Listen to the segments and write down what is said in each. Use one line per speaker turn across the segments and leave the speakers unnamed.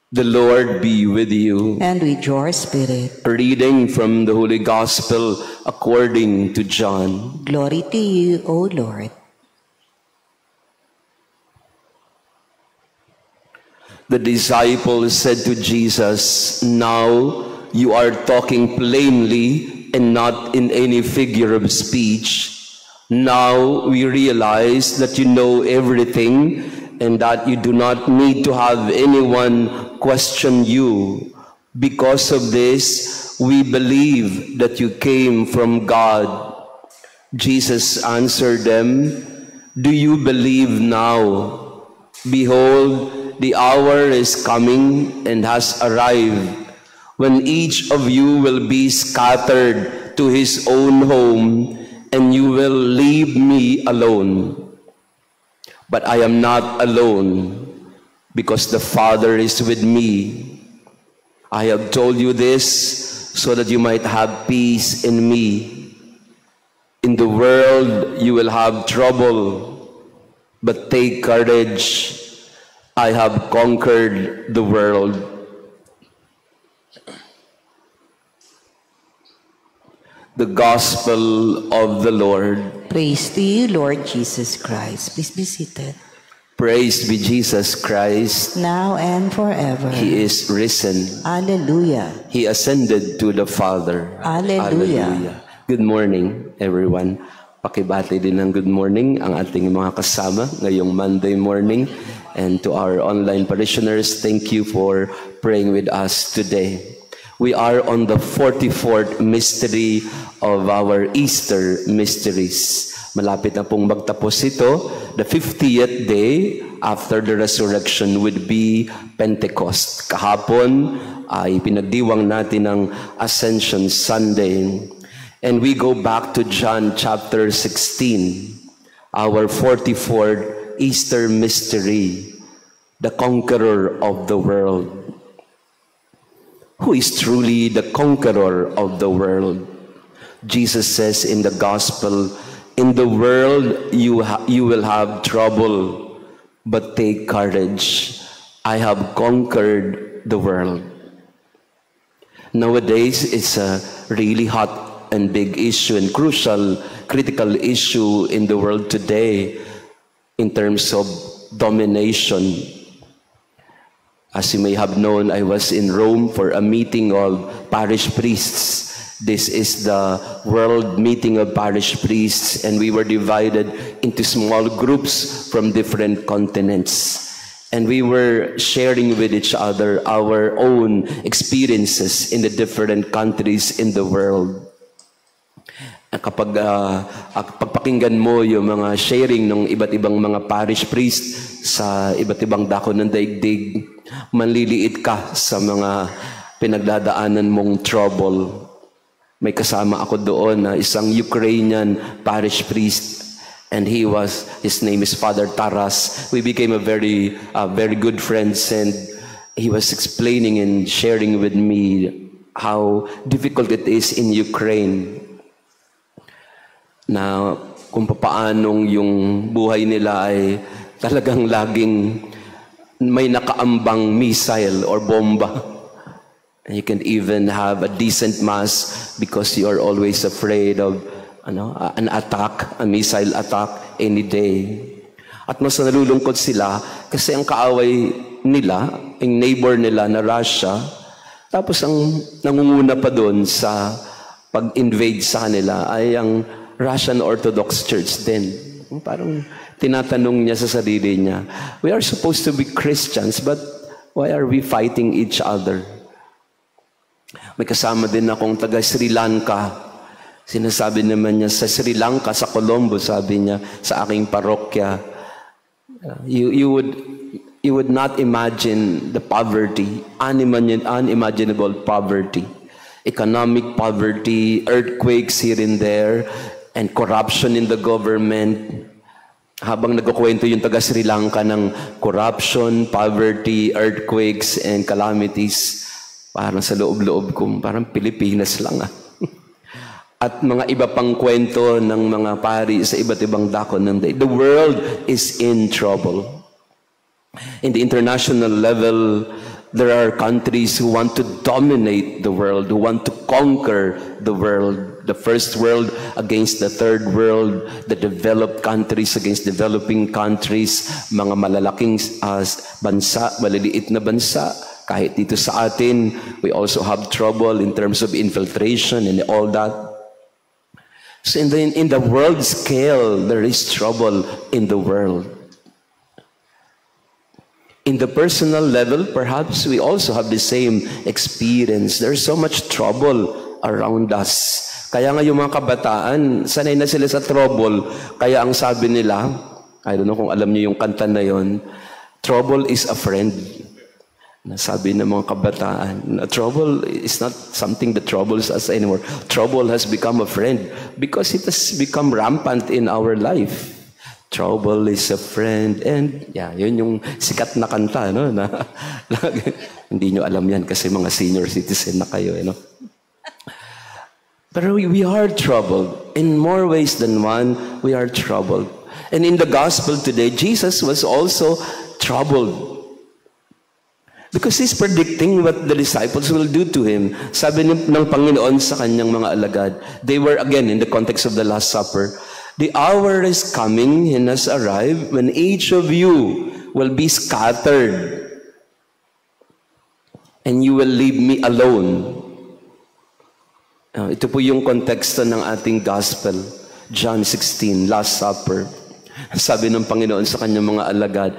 The Lord be with you.
And with your spirit.
A reading from the Holy Gospel according to John.
Glory to you, O Lord.
The disciples said to Jesus, "Now you are talking plainly and not in any figure of speech. Now we realize that you know everything and that you do not need to have anyone question you. Because of this, we believe that you came from God." Jesus answered them, "Do you believe now? Behold, the hour is coming and has arrived when each of you will be scattered to his own home, and you will leave me alone. But I am not alone, because the Father is with me. I have told you this so that you might have peace in me. In the world you will have trouble, but take courage. I have conquered the world." The Gospel of the Lord.
Praise to you, Lord Jesus Christ. Please be seated.
Praise be Jesus Christ.
Now and forever.
He is risen.
Alleluia.
He ascended to the Father.
Alleluia.
Good morning, everyone. Pakibati din ng good morning ang ating mga kasama ngayong Monday morning. And to our online parishioners, thank you for praying with us today. We are on the 44th mystery of our Easter mysteries. Malapit na pong magtapos ito. The 50th day after the resurrection would be Pentecost. Kahapon ay pinagdiwang natin ang Ascension Sunday. And we go back to John chapter 16, our 44th Easter mystery, the conqueror of the world. Who is truly the conqueror of the world? Jesus says in the Gospel, "In the world you will have trouble, but take courage. I have conquered the world." Nowadays, it's a really hot and big issue and crucial, critical issue in the world today in terms of domination. As you may have known, I was in Rome for a meeting of parish priests. This is the World Meeting of Parish Priests, and we were divided into small groups from different continents. And we were sharing with each other our own experiences in the different countries in the world. Kapag pagpakinggan mo yung mga sharing ng iba't ibang mga parish priest sa iba't ibang dako ng daigdig, manliliit ka sa mga pinagdadaanan mong trouble. May kasama ako doon na isang Ukrainian parish priest, and his name is Father Taras. We became a very good friends, and he was explaining and sharing with me how difficult it is in Ukraine, na kung paanong yung buhay nila ay talagang laging may nakaambang missile or bomba. And you can't even have a decent mass because you are always afraid of an attack, a missile attack any day. At mas nalulungkot sila kasi ang kaaway nila, ang neighbor nila na Russia, tapos ang nangunguna pa doon sa pag-invade sa kanila ay ang Russian Orthodox Church din. Parang tinatanong niya sa sarili niya, we are supposed to be Christians, but why are we fighting each other? May kasama din akong taga Sri Lanka. Sinasabi naman niya, sa Sri Lanka, sa Colombo, sabi niya, sa aking parokya, you would not imagine the poverty, unimaginable poverty, economic poverty, earthquakes here and there, and corruption in the government. Habang nagkukwento yung taga Sri Lanka ng corruption, poverty, earthquakes, and calamities, parang sa loob-loob ko, parang Pilipinas lang At mga iba pang kwento ng mga pari sa iba't ibang dako ng day. The world is in trouble. In the international level, There are countries who want to dominate the world, who want to conquer the world. The first world against the third world, the developed countries against developing countries, mga malalaking bansa, maliliit na bansa. Kahit dito sa atin, we also have trouble in terms of infiltration and all that. So in the world scale, there is trouble in the world. In the personal level, perhaps we also have the same experience. There's so much trouble around us. Kaya nga yung mga kabataan, sanay na sila sa trouble. Kaya ang sabi nila, I don't know kung alam niyo yung kanta na yon, trouble is a friend. Sabi ng mga kabataan, trouble is not something that troubles us anymore. Trouble has become a friend because it has become rampant in our life. Trouble is a friend, and yun yung sikat na kanta, no? Hindi nyo alam yan kasi mga senior citizen na kayo, no? But we are troubled. In more ways than one, we are troubled. And in the gospel today, Jesus was also troubled. Because He's predicting what the disciples will do to Him. Sabi ng Panginoon sa kanyang mga alagad, they were again in the context of the Last Supper, the hour is coming and has arrived when each of you will be scattered and you will leave me alone. Ito po yung konteksto ng ating gospel. John 16, Last Supper. Sabi ng Panginoon sa kanyang mga alagad,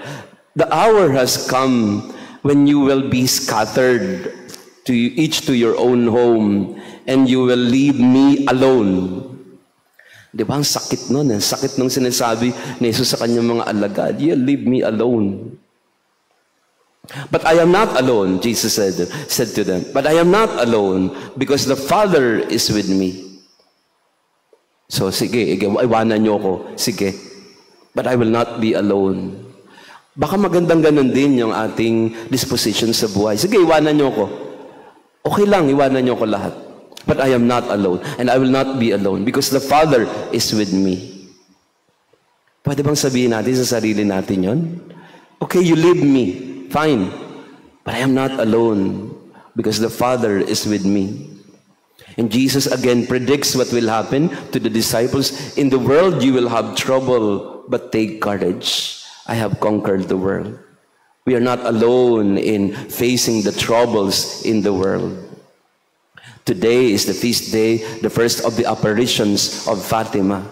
the hour has come when you will be scattered each to your own home and you will leave me alone. Di ba? Ang sakit nun. Ang sakit nung sinasabi ni Jesus sa kanyang mga alagad. You leave me alone. But I am not alone, Jesus said to them. But I am not alone because the Father is with me. So sige, iwanan niyo ako. Sige. But I will not be alone. Baka magandang ganun din yung ating disposition sa buhay. Sige, iwanan niyo ako. Okay lang, iwanan niyo ako lahat. But I am not alone, and I will not be alone because the Father is with me. Pwede bang sabihin natin sa sarili natin yon? Okay, you leave me. Fine. But I am not alone because the Father is with me. And Jesus again predicts what will happen to the disciples. In the world you will have trouble, but take courage. I have conquered the world. We are not alone in facing the troubles in the world. Today is the feast day, the first of the apparitions of Fatima.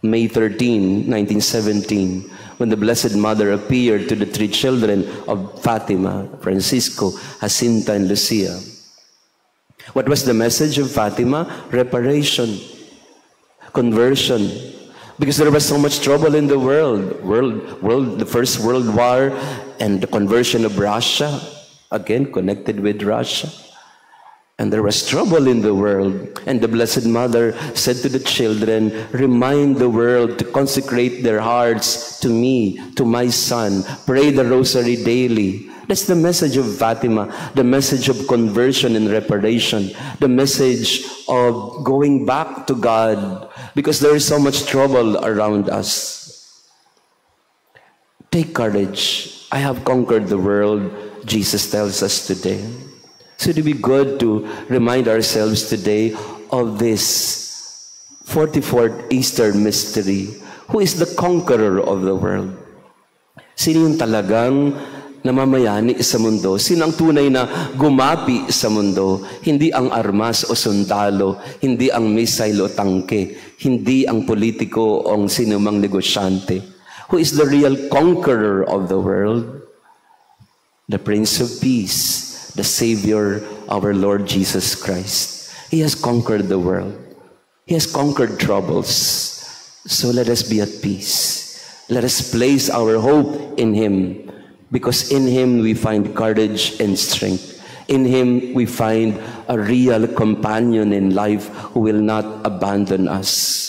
May 13, 1917, when the Blessed Mother appeared to the three children of Fatima, Francisco, Jacinta, and Lucia. What was the message of Fatima? Reparation, conversion. Because there was so much trouble in the world, the First World War, and the conversion of Russia, again connected with Russia. And there was trouble in the world. And the Blessed Mother said to the children, remind the world to consecrate their hearts to me, to my Son. Pray the rosary daily. That's the message of Fatima, the message of conversion and reparation, the message of going back to God, because there is so much trouble around us. Take courage. I have conquered the world, Jesus tells us today. So it would be good to remind ourselves today of this 44th Easter mystery. Who is the conqueror of the world? Sino yung talagang namamayani sa mundo? Sino ang tunay na gumapi sa mundo? Hindi ang armas o sundalo, hindi ang missile o tangke, hindi ang politiko o sino mang negosyante. Who is the real conqueror of the world? The Prince of Peace, the Savior, our Lord Jesus Christ. He has conquered the world. He has conquered troubles. So let us be at peace. Let us place our hope in Him, because in Him we find courage and strength. In Him we find a real companion in life who will not abandon us.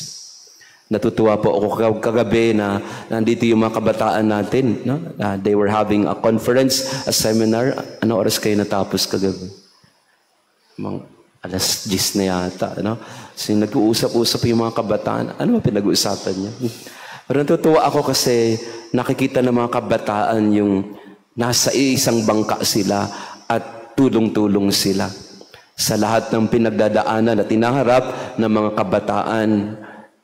Natutuwa po ako kagabi na nandito yung mga kabataan natin. No? They were having a conference, a seminar. Ano oras kayo natapos kagabi? Alas 10 na yata. No? So nag-uusap-usap yung mga kabataan. Ano ba pinag-uusapan niya? Pero natutuwa ako kasi nakikita ng mga kabataan yung Nasa isang bangka sila at tulong-tulong sila. Sa lahat ng pinagdadaanan at tinaharap ng mga kabataan,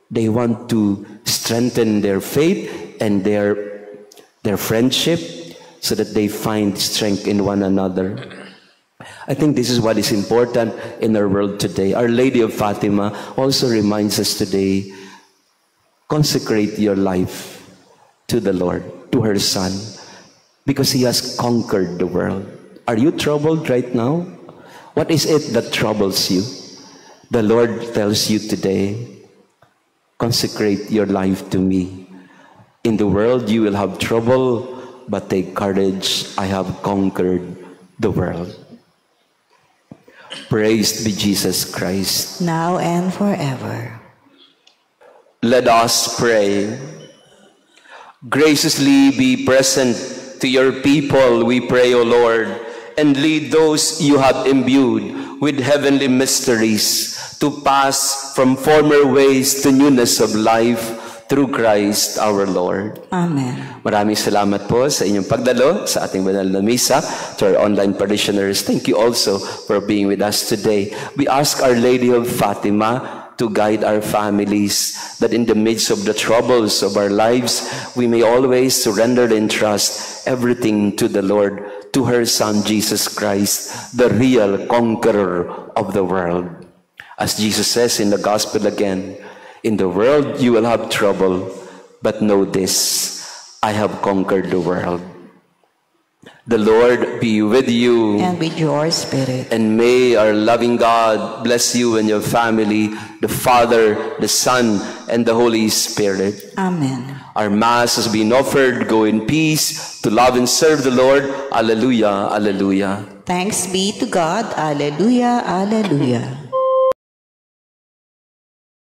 they want to strengthen their faith and their friendship so that they find strength in one another. I think this is what is important in our world today. Our Lady of Fatima also reminds us today, consecrate your life to the Lord, to her Son, because He has conquered the world. Are you troubled right now? What is it that troubles you? The Lord tells you today, consecrate your life to me. In the world you will have trouble, but take courage, I have conquered the world. Praised be Jesus Christ.
Now and forever.
Let us pray. Graciously be present to your people, we pray, O Lord, and lead those you have imbued with heavenly mysteries to pass from former ways to newness of life through Christ our Lord.
Amen.
Maraming salamat po sa inyong pagdalo sa ating banal na misa. To our online parishioners, thank you also for being with us today. We ask Our Lady of Fatima to guide our families, that in the midst of the troubles of our lives, we may always surrender and trust everything to the Lord, to her Son, Jesus Christ, the real conqueror of the world. As Jesus says in the Gospel again, in the world you will have trouble, but know this, I have conquered the world. The Lord be with you.
And with your spirit.
And may our loving God bless you and your family, the Father, the Son, and the Holy Spirit.
Amen.
Our Mass has been offered. Go in peace to love and serve the Lord. Alleluia, alleluia.
Thanks be to God. Alleluia, alleluia.